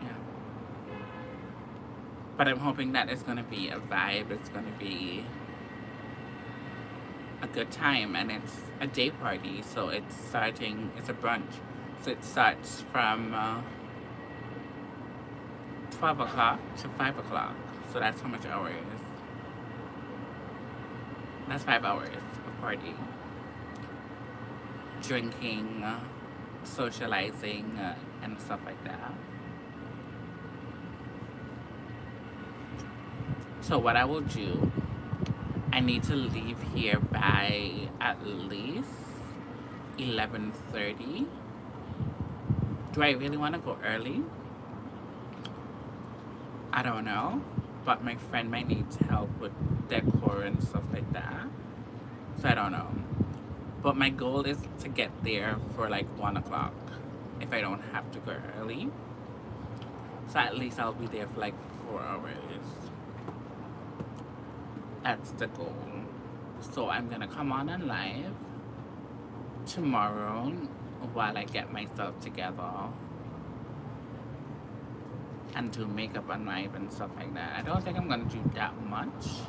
S1: Yeah. But I'm hoping that it's going to be a vibe. It's going to be a good time, and it's a day party, so it's a brunch, so it starts from 12 o'clock to 5 o'clock, so that's how much hours? That's 5 hours of party, drinking, socializing, and stuff like that. So what I will do, I need to leave here by at least 11:30. Do I really want to go early? I don't know, but my friend might need help with decor and stuff like that, so I don't know. But my goal is to get there for like 1 o'clock if I don't have to go early, so at least I'll be there for like 4 hours. That's the goal. So I'm gonna come on and live tomorrow while I get myself together and do makeup and live and stuff like that. I don't think I'm gonna do that much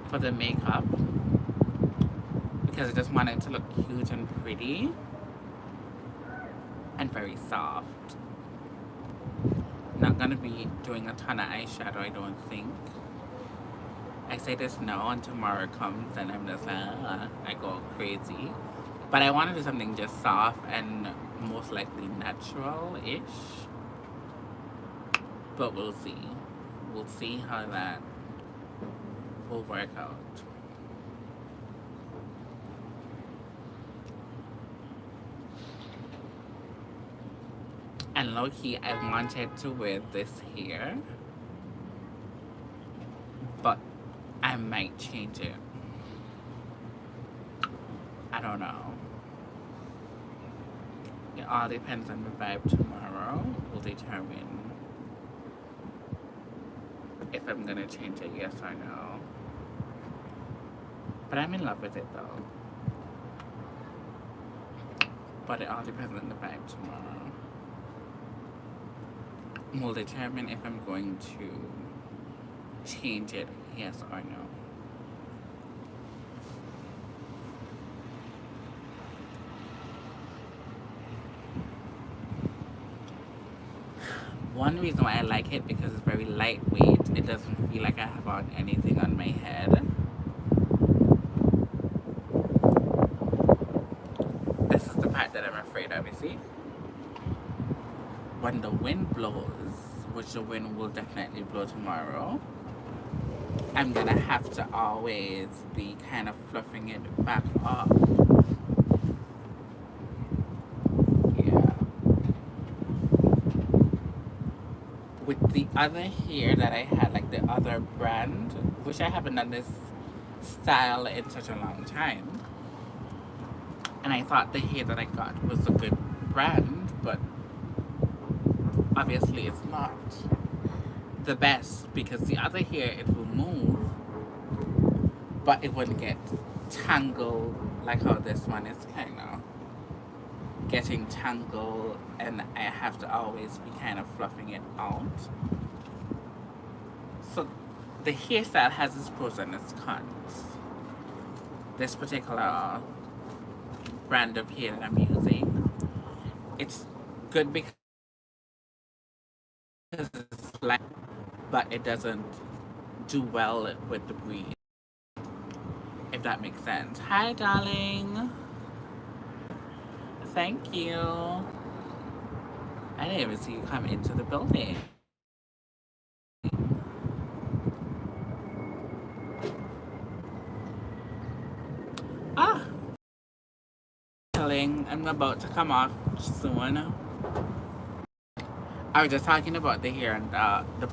S1: for the makeup because I just want it to look cute and pretty and very soft. Not gonna be doing a ton of eyeshadow, I don't think. I say this now and tomorrow comes and I'm just like, I go crazy. But I want to do something just soft and most likely natural-ish. But we'll see. We'll see how that will work out. And low-key, I wanted to wear this here, but I might change it. I don't know. It all depends on the vibe tomorrow. Will determine if I'm gonna change it, yes or no. But I'm in love with it though. but it all depends on the vibe tomorrow. Will determine if I'm going to change it, yes or no. One reason why I like it because it's very lightweight. It doesn't feel like I have on anything on my head. This is the part that I'm afraid of, you see? When the wind blows, which the wind will definitely blow tomorrow, I'm gonna have to always be kind of fluffing it back up. Yeah. With the other hair that I had, like the other brand, which I haven't done this style in such a long time, and I thought the hair that I got was a good brand, but obviously it's not the best because the other hair, it will move, but it wouldn't get tangled like how this one is kind of getting tangled, and I have to always be kind of fluffing it out. So the hairstyle has its pros and its cons. This particular brand of hair that I'm using, it's good because it's light, but it doesn't do well with the breeze, if that makes sense. Hi, darling. Thank you. I didn't even see you come into the building. Ah, darling, I'm about to come off soon. I was just talking about the hair and the